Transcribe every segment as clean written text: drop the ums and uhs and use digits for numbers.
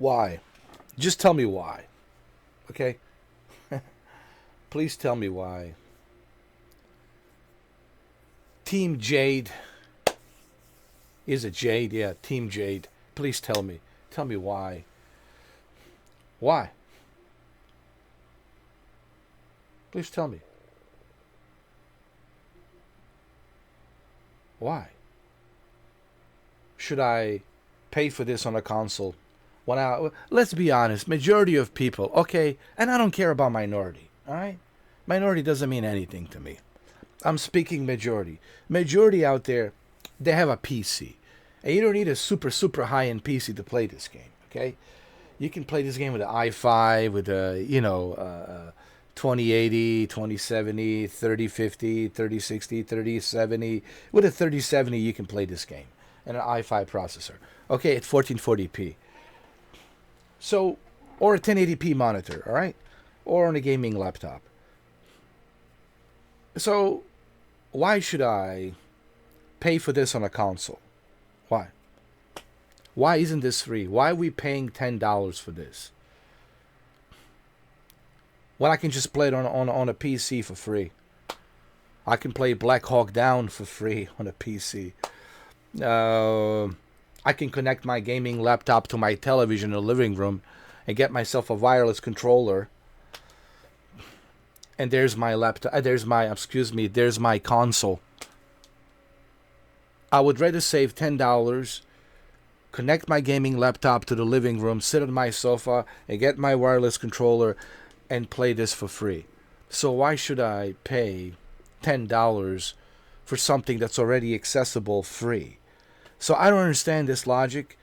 Why? Just tell me why. Okay? Please tell me why. Team Jade. Is it Jade? Yeah, Team Jade. Please tell me. Tell me why. Why? Please tell me. Why? Should I pay for this on a console? Let's be honest, majority of people, okay, and I don't care about minority, all right? Minority doesn't mean anything to me. I'm speaking majority. Majority out there, they have a PC. And you don't need a super high-end PC to play this game, okay? You can play this game with an i5, with a, 2080, 2070, 3050, 3060, 3070. With a 3070, you can play this game. And an i5 processor. Okay, at 1440p. So, or a 1080p monitor, all right? Or on a gaming laptop. So, why should I pay for this on a console? Why? Why isn't this free? Why are we paying $10 for this? When I can just play it on a PC for free. I can play Black Hawk Down for free on a PC. I can connect my gaming laptop to my television in the living room and get myself a wireless controller. And there's my laptop. There's my console. I would rather save $10, connect my gaming laptop to the living room, sit on my sofa, and get my wireless controller and play this for free. So why should I pay $10 for something that's already accessible free? So I don't understand this logic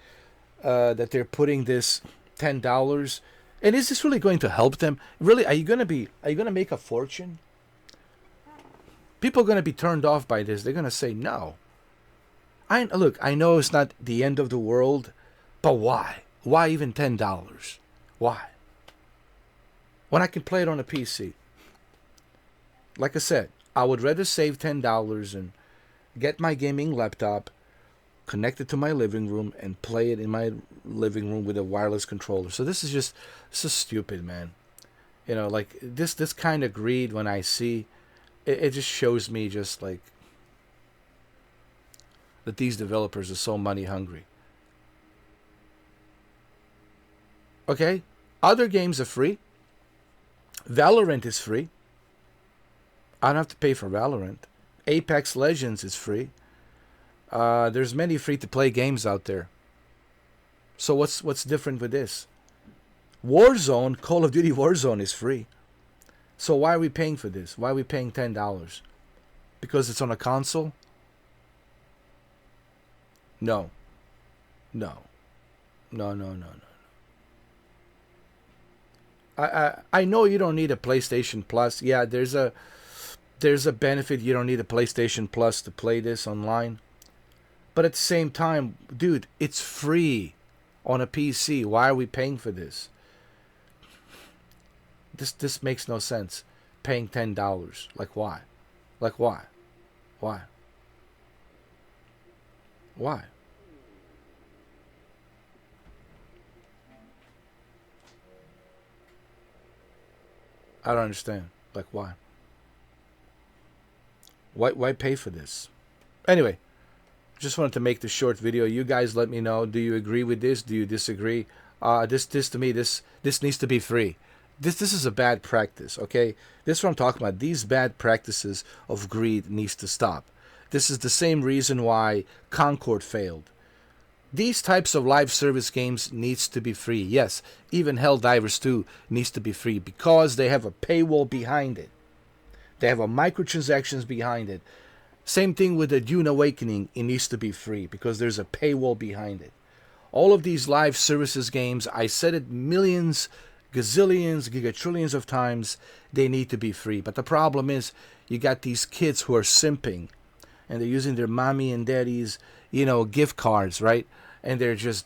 that they're putting this $10. And is this really going to help them? Really, are you going to make a fortune? People are going to be turned off by this. They're going to say no. Look, I know it's not the end of the world, but why? Why even $10? Why? When I can play it on a PC. Like I said, I would rather save $10 and get my gaming laptop, connect it to my living room, and play it in my living room with a wireless controller. So this is stupid, man. Like this kind of greed when I see, it just shows me just like that these developers are so money hungry. Okay? Other games are free. Valorant is free. I don't have to pay for Valorant. Apex Legends is free. There's many free-to-play games out there. So what's different with this? Warzone, Call of Duty Warzone is free. So why are we paying for this? Why are we paying $10? Because it's on a console? No. No. No, no, no, no. I know you don't need a PlayStation Plus. Yeah, there's a benefit. You don't need a PlayStation Plus to play this online. But at the same time, dude, it's free on a PC. Why are we paying for this? This makes no sense. Paying $10. Like why? Like why? Why? Why? I don't understand. Like why? Why pay for this? Anyway, just wanted to make this short video. You guys let me know. Do you agree with this? Do you disagree? This to me, this needs to be free. This is a bad practice, okay? This is what I'm talking about. These bad practices of greed needs to stop. This is the same reason why Concord failed. These types of live service games needs to be free. Yes, even Helldivers 2 needs to be free because they have a paywall behind it. They have a microtransactions behind it. Same thing with the Dune Awakening. It needs to be free because there's a paywall behind it. All of these live services games, I said it millions, gazillions, gigatrillions of times, they need to be free. But the problem is you got these kids who are simping and they're using their mommy and daddy's, gift cards, right? And they're just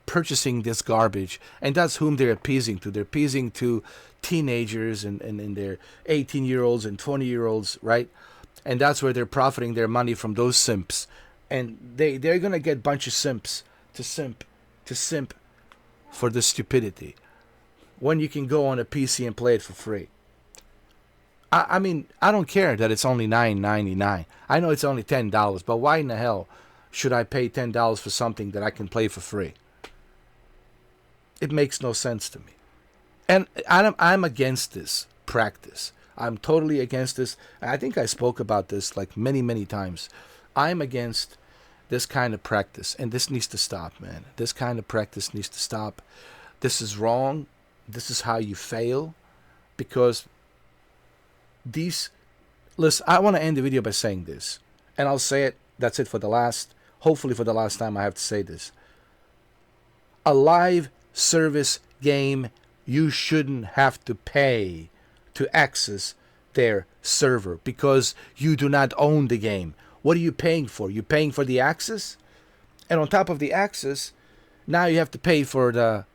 purchasing this garbage. And that's whom they're appeasing to. They're appeasing to teenagers and their 18-year-olds and 20-year-olds, right? And that's where they're profiting their money from those simps. And they're going to get a bunch of simps to simp for the stupidity when you can go on a PC and play it for free? I mean, I don't care that it's only $9.99. I know it's only $10, but why in the hell should I pay $10 for something that I can play for free? It makes no sense to me. And I'm against this practice. I'm totally against this. I think I spoke about this like many, many times. I'm against this kind of practice, and this needs to stop, man. This kind of practice needs to stop. This is wrong. This is how you fail, because listen, I want to end the video by saying this, and I'll say it. That's it for the last, hopefully for the last time I have to say this. A live service game, you shouldn't have to pay to access their server because you do not own the game. What are you paying for? You're paying for the access, and on top of the access, now you have to pay for the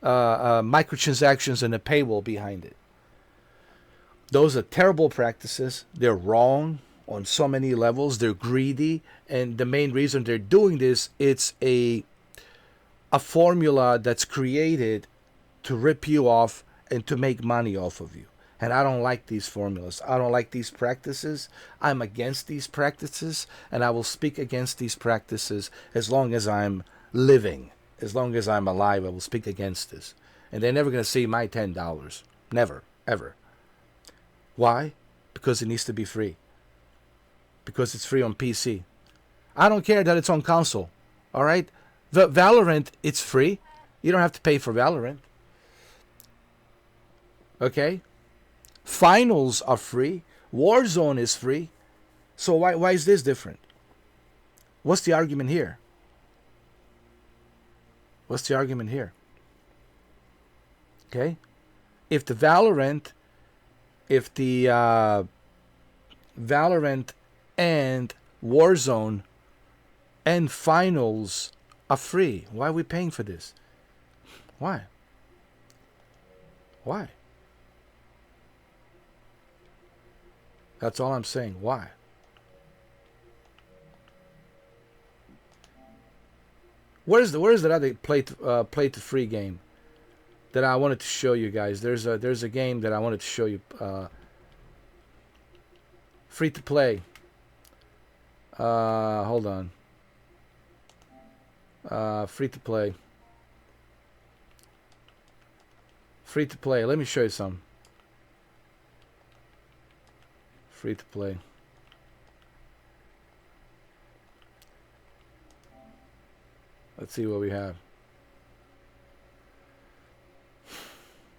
microtransactions and the paywall behind it. Those are terrible practices. They're wrong on so many levels. They're greedy, and the main reason they're doing this, it's a formula that's created to rip you off and to make money off of you. And I don't like these formulas. I don't like these practices. I'm against these practices, and I will speak against these practices as long as I'm living. As long as I'm alive, I will speak against this. And they're never going to see my $10. Never, ever. Why? Because it needs to be free. Because it's free on PC. I don't care that it's on console. All right? Valorant, it's free. You don't have to pay for Valorant. Okay? Finals are free. Warzone is free. So why is this different? What's the argument here? What's the argument here? Okay? If the Valorant and Warzone and Finals are free, why are we paying for this? Why? Why? That's all I'm saying. Why? Where's that other play to free game that I wanted to show you guys? There's a game that I wanted to show you. Free to play. Hold on. Free to play. Free to play. Let me show you some. Free to play. Let's see what we have.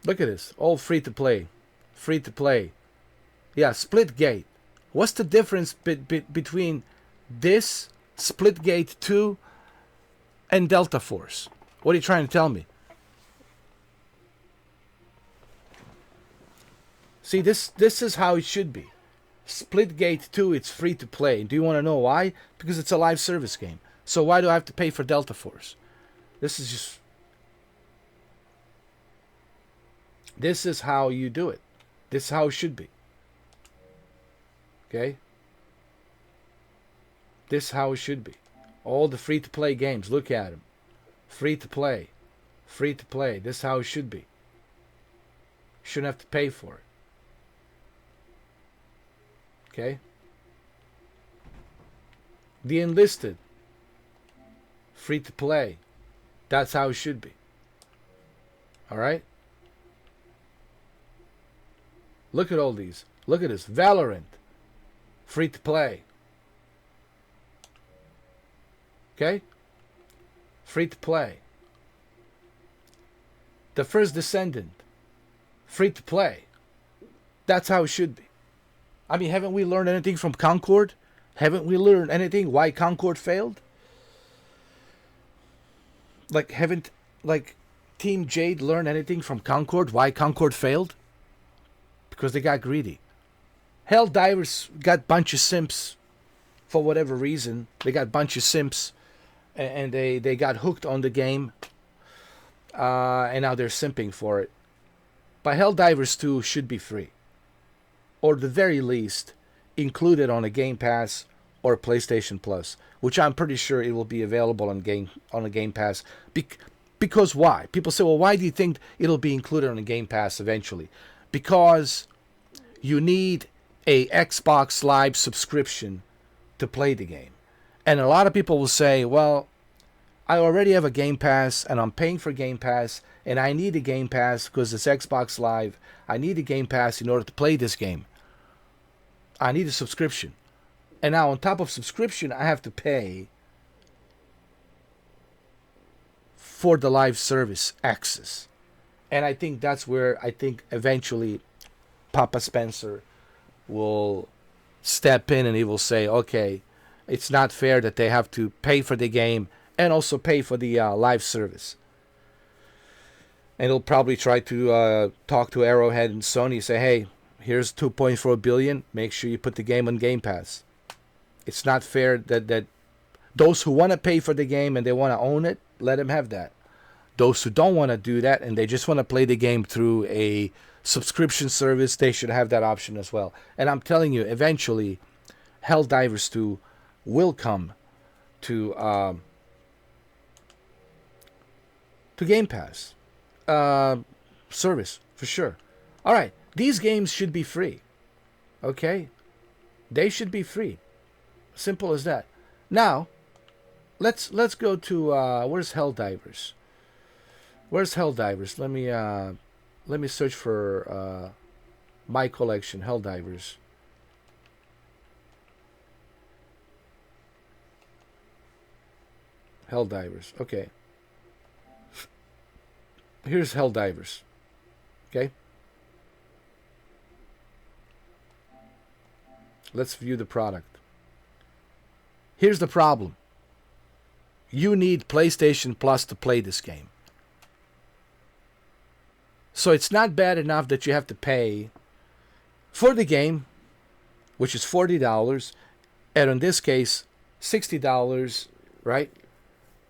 Look at this. All free to play. Free to play. Yeah, Splitgate. What's the difference between this, Splitgate 2, and Delta Force? What are you trying to tell me? See, this is how it should be. Splitgate 2, it's free to play. Do you want to know why? Because it's a live service game. So why do I have to pay for Delta Force? This is how you do it. This is how it should be. Okay? This is how it should be. All the free to play games, look at them. Free to play. Free to play. This is how it should be. You shouldn't have to pay for it. Okay? The Enlisted. Free to play. That's how it should be. Alright? Look at all these. Look at this. Valorant. Free to play. Okay? Free to play. The First Descendant. Free to play. That's how it should be. I mean, haven't we learned anything from Concord? Haven't we learned anything why Concord failed? Haven't Team Jade learned anything from Concord why Concord failed? Because they got greedy. Helldivers got bunch of simps for whatever reason. They got bunch of simps, and they got hooked on the game, and now they're simping for it. But Helldivers 2 should be free, or at the very least included on a Game Pass or PlayStation Plus, which I'm pretty sure it will be available on a Game Pass. Because why? People say, well, why do you think it'll be included on the Game Pass eventually? Because you need a Xbox Live subscription to play the game. And a lot of people will say, well, I already have a Game Pass and I'm paying for Game Pass and I need a Game Pass because it's Xbox Live. I need a Game Pass in order to play this game. I need a subscription. And now on top of subscription, I have to pay for the live service access. And I think that's where I think eventually Papa Spencer will step in and he will say, okay, it's not fair that they have to pay for the game and also pay for the live service. And he'll probably try to talk to Arrowhead and Sony, say, hey, here's $2.4 billion. Make sure you put the game on Game Pass. It's not fair that those who want to pay for the game and they want to own it, let them have that. Those who don't want to do that and they just want to play the game through a subscription service, they should have that option as well. And I'm telling you, eventually, Helldivers 2 will come to Game Pass service for sure. All right, these games should be free. Okay, they should be free. Simple as that. Now, let's go to where's Helldivers? Where's Helldivers? Let me search for my collection, Helldivers. Helldivers. Okay. Here's Helldivers. Okay. Let's view the product. Here's the problem. You need PlayStation Plus to play this game. So it's not bad enough that you have to pay for the game, which is $40, and in this case, $60, right?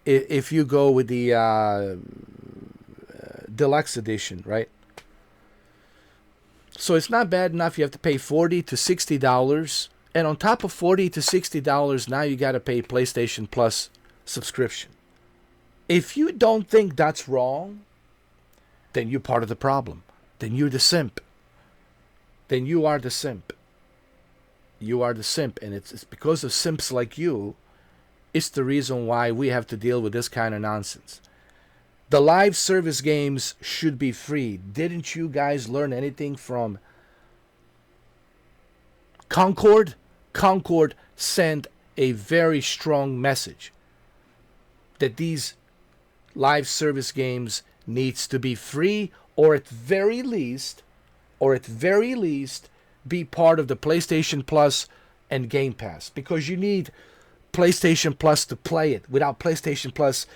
If you go with the deluxe edition, right? So it's not bad enough. You have to pay $40 to $60, and on top of $40 to $60, now you got to pay PlayStation Plus subscription. If you don't think that's wrong, then you're part of the problem. Then you're the simp. Then you are the simp. You are the simp, and it's because of simps like you, it's the reason why we have to deal with this kind of nonsense. The live service games should be free. Didn't you guys learn anything from Concord? Concord sent a very strong message that these live service games needs to be free, or at very least, be part of the PlayStation Plus and Game Pass, because you need PlayStation Plus to play it. Without PlayStation Plus,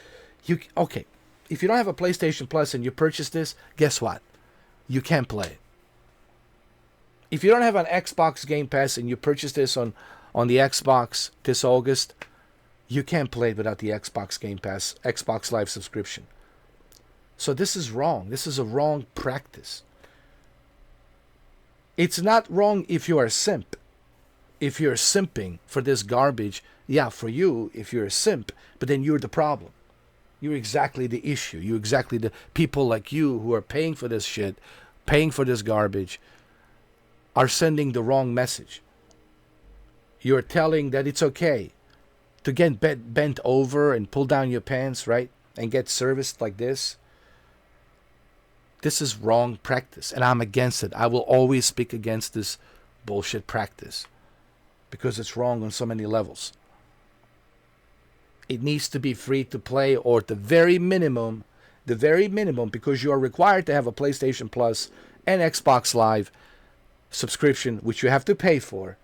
if you don't have a PlayStation Plus and you purchase this, guess what? You can't play it. If you don't have an Xbox Game Pass and you purchase this on the Xbox this August, you can't play it without the Xbox Game Pass, Xbox Live subscription. So this is wrong. This is a wrong practice. It's not wrong if you are a simp. If you're simping for this garbage, yeah, for you, if you're a simp, but then you're the problem. You're exactly the issue. You're exactly the people like you who are paying for this shit, paying for this garbage, are sending the wrong message. You're telling that it's okay to get bent over and pull down your pants, right? And get serviced like this. This is wrong practice, and I'm against it. I will always speak against this bullshit practice because it's wrong on so many levels. It needs to be free to play, or at the very minimum, because you are required to have a PlayStation Plus and Xbox Live subscription, which you have to pay for.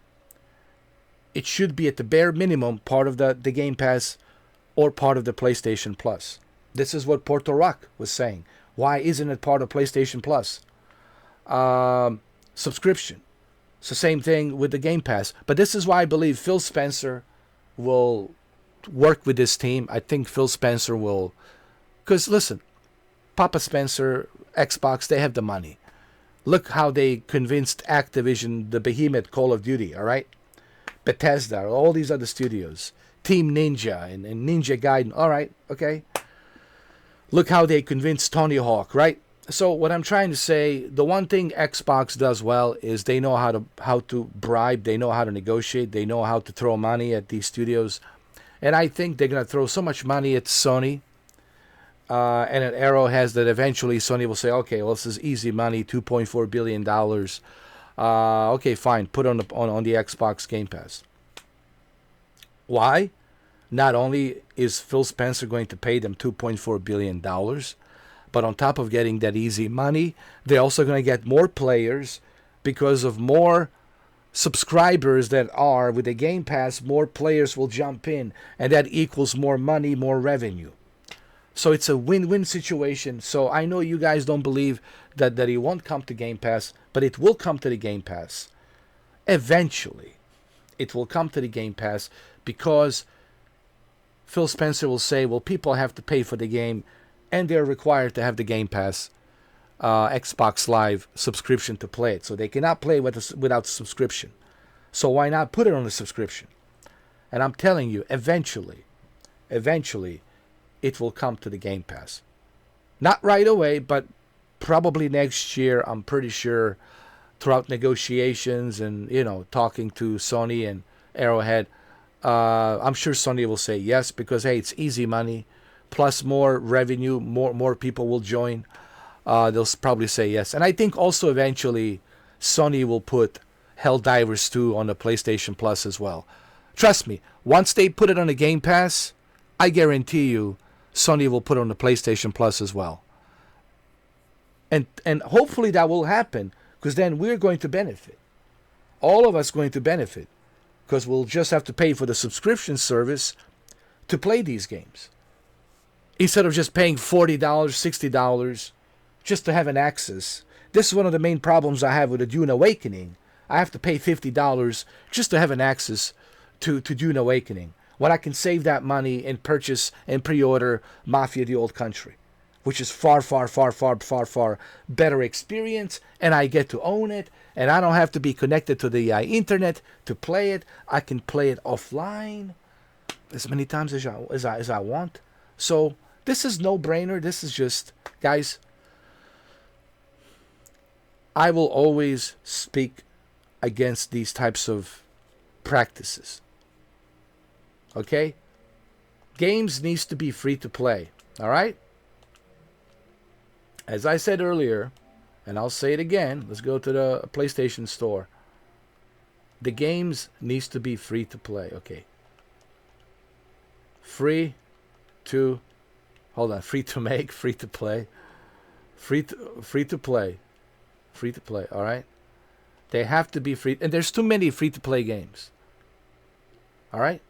It should be at the bare minimum part of the Game Pass or part of the PlayStation Plus. This is what Porto Rock was saying. Why isn't it part of PlayStation Plus? Subscription. It's the same thing with the Game Pass. But this is why I believe Phil Spencer will work with this team. I think Phil Spencer will. Because listen, Papa Spencer, Xbox, they have the money. Look how they convinced Activision, the behemoth Call of Duty, all right? Bethesda, all these other studios. Team Ninja and Ninja Gaiden. All right, okay. Look how they convinced Tony Hawk, right? So what I'm trying to say, the one thing Xbox does well is they know how to bribe, they know how to negotiate, they know how to throw money at these studios, and I think they're gonna throw so much money at Sony and at Arrowhead that eventually Sony will say, okay, well, this is easy money, $2.4 billion. Okay, fine, put it on the Xbox Game Pass. Why? Not only is Phil Spencer going to pay them $2.4 billion, but on top of getting that easy money, they're also going to get more players because of more subscribers that are with the Game Pass. More players will jump in, and that equals more money, more revenue. So it's a win-win situation. So I know you guys don't believe that it won't come to Game Pass, but it will come to the Game Pass. Eventually, it will come to the Game Pass because Phil Spencer will say, well, people have to pay for the game, and they're required to have the Game Pass Xbox Live subscription to play it. So they cannot play without subscription. So why not put it on a subscription? And I'm telling you, eventually, it will come to the Game Pass. Not right away, but probably next year. I'm pretty sure throughout negotiations and, talking to Sony and Arrowhead, I'm sure Sony will say yes because, hey, it's easy money, plus more revenue, more people will join. They'll probably say yes. And I think also eventually Sony will put Helldivers 2 on the PlayStation Plus as well. Trust me, once they put it on the Game Pass, I guarantee you Sony will put it on the PlayStation Plus as well. And hopefully that will happen because then we're going to benefit. All of us going to benefit. Because we'll just have to pay for the subscription service to play these games. Instead of just paying $40, $60 just to have an access. This is one of the main problems I have with the Dune Awakening. I have to pay $50 just to have an access to Dune Awakening. When I can save that money and purchase and pre-order Mafia the Old Country. Which is far better experience. And I get to own it. And I don't have to be connected to the internet to play it. I can play it offline as many times as I want. So this is no-brainer. This is just, guys, I will always speak against these types of practices. Okay? Games needs to be free to play. All right? As I said earlier, and I'll say it again, let's go to the PlayStation Store. The games needs to be free to play. Okay. Free to make, free to play. Free to play. Free to play, all right? They have to be free, and there's too many free to play games. All right?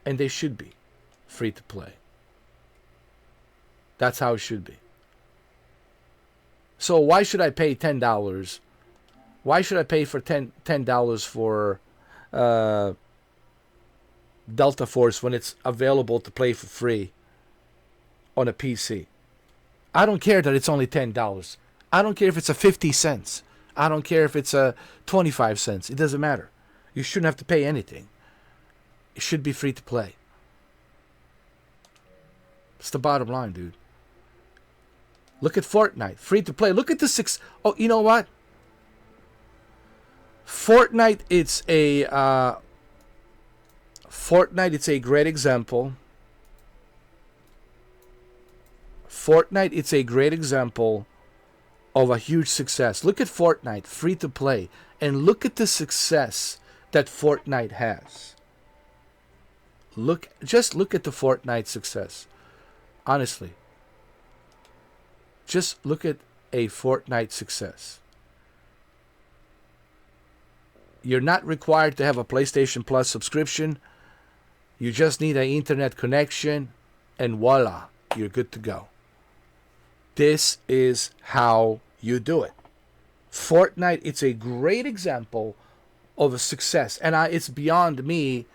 And they should be free to play. That's how it should be. So why should I pay $10? Why should I pay for $10 for Delta Force when it's available to play for free on a PC? I don't care that it's only $10. I don't care if it's a 50 cents. I don't care if it's a 25 cents. It doesn't matter. You shouldn't have to pay anything. It should be free to play. It's the bottom line, dude. Look at Fortnite, free to play. Look at the six. Oh, you know what? Fortnite, it's a great example. Fortnite, it's a great example of a huge success. Look at Fortnite, free to play, and look at the success that Fortnite has. Just look at the Fortnite success. Honestly. Just look at a Fortnite success. You're not required to have a PlayStation Plus subscription. You just need an internet connection, and voila, you're good to go. This is how you do it. Fortnite, it's a great example of a success. And it's beyond me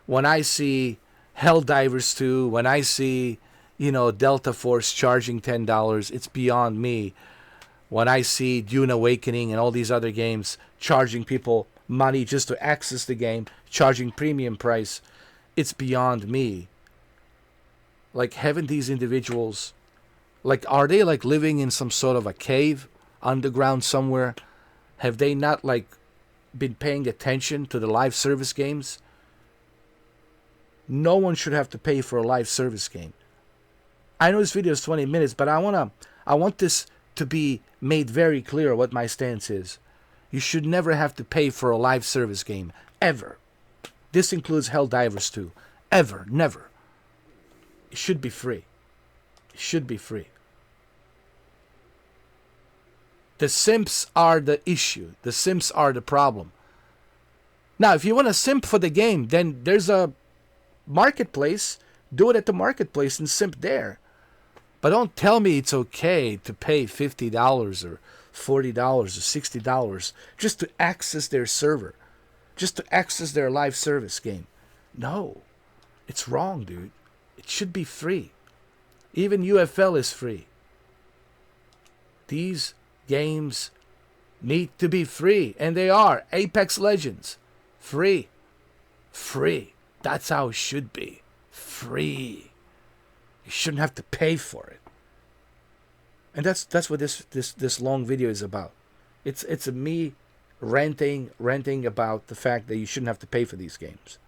when I see Helldivers 2, when I see, Delta Force charging $10. It's beyond me when I see Dune Awakening and all these other games charging people money just to access the game, charging premium price. It's beyond me. Like, haven't these individuals, like, are they like living in some sort of a cave underground somewhere? Have they not like been paying attention to the live service games? No one should have to pay for a live service game. I know this video is 20 minutes, but I want this to be made very clear what my stance is. You should never have to pay for a live service game, ever. This includes Helldivers 2. Ever, never. It should be free. It should be free. The simps are the issue. The simps are the problem. Now, if you want to simp for the game, then there's a marketplace. Do it at the marketplace and simp there. But don't tell me it's okay to pay $50 or $40 or $60 just to access their server, just to access their live service game. No, it's wrong, dude. It should be free. Even UFL is free. These games need to be free, and they are. Apex Legends, free. Free. That's how it should be. Free. You shouldn't have to pay for it. And that's what this long video is about. It's me ranting about the fact that you shouldn't have to pay for these games.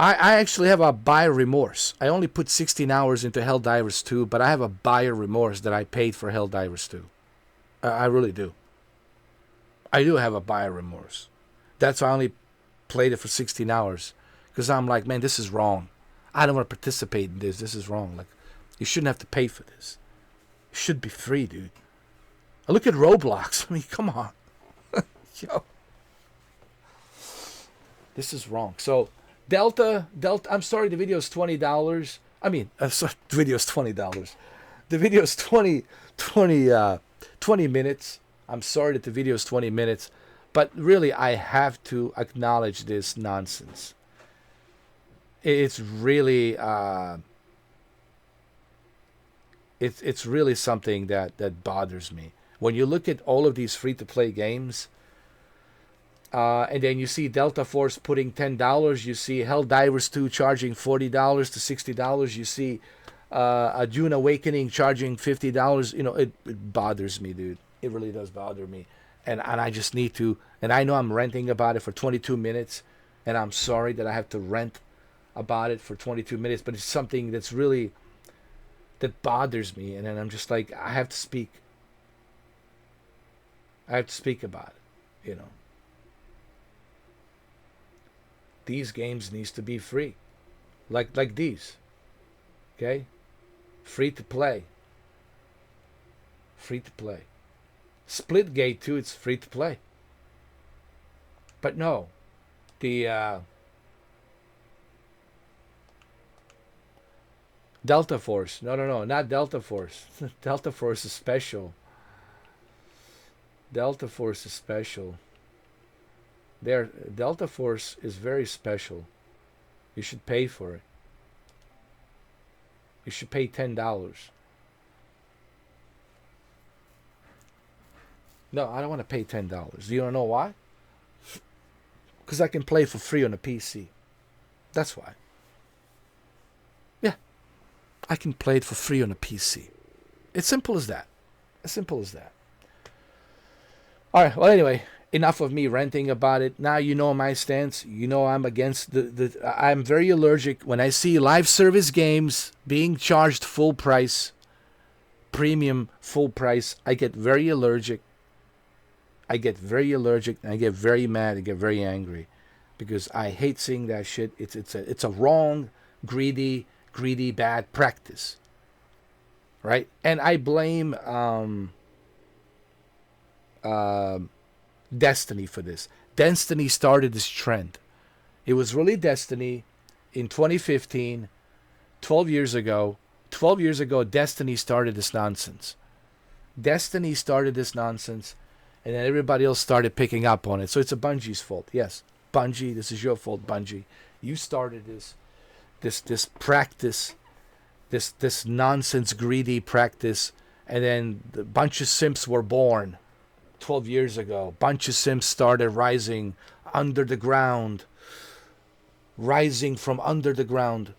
I actually have a buyer remorse. I only put 16 hours into Helldivers 2, but I have a buyer remorse that I paid for Helldivers 2. I really do. I do have a buyer remorse. That's why I only played it for 16 hours. Because I'm like, man, this is wrong. I don't want to participate in this. This is wrong. Like, you shouldn't have to pay for this. It should be free, dude. Look at Roblox. I mean, come on. Yo. This is wrong. So, Delta, I'm sorry, the video is $20. I mean, sorry, the video is $20. The video is 20 minutes. I'm sorry that the video is 20 minutes. But really, I have to acknowledge this nonsense. It's really it's really something that bothers me. When you look at all of these free-to-play games, and then you see Delta Force putting $10, you see Helldivers 2 charging $40 to $60, you see a Dune Awakening charging $50, you know, it bothers me, dude. It really does bother me. And I just need to, and I know I'm ranting about it for 22 minutes, and I'm sorry that I have to rant about it for 22 minutes, but it's something that's really, that bothers me, and then I'm just like, I have to speak. I have to speak about it, you know. These games needs to be free. Like these. Okay? Free to play. Free to play. Splitgate too, it's free to play. But no. The Delta Force. No, not Delta Force. Delta Force is special. Delta Force is special. Delta Force is very special. You should pay for it. You should pay $10. No, I don't want to pay $10. Do you want to know why? Because I can play for free on a PC. That's why. Yeah. I can play it for free on a PC. It's simple as that. As simple as that. Alright, well anyway, enough of me ranting about it. Now you know my stance. You know I'm against I'm very allergic when I see live service games being charged full price, premium full price. I get very allergic. I get very allergic and I get very mad. I get very angry because I hate seeing that shit. It's a wrong, greedy, bad practice. Right? And I blame Destiny for this. Destiny started this trend. It was really Destiny in 2015, 12 years ago. 12 years ago, Destiny started this nonsense. Destiny started this nonsense, and then everybody else started picking up on it. So it's a Bungie's fault. Yes, Bungie, this is your fault, Bungie. You started this practice, this nonsense, greedy practice, and then a bunch of simps were born. 12 years ago, bunch of simps started rising under the ground, rising from under the ground,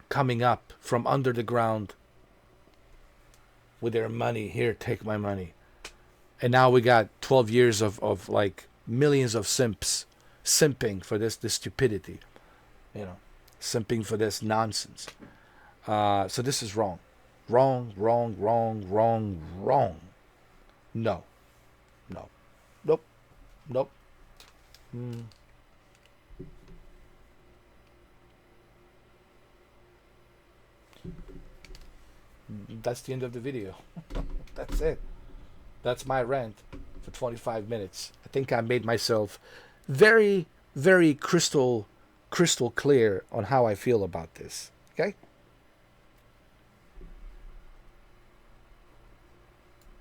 coming up from under the ground with their money. Here, take my money. And now we got 12 years of like millions of simps simping for this stupidity, you know, simping for this nonsense. So this is wrong. Wrong, wrong, wrong, wrong, wrong. No. No. Nope. Nope. That's the end of the video. That's it. That's my rant for 25 minutes. I think I made myself very, very crystal clear on how I feel about this. Okay?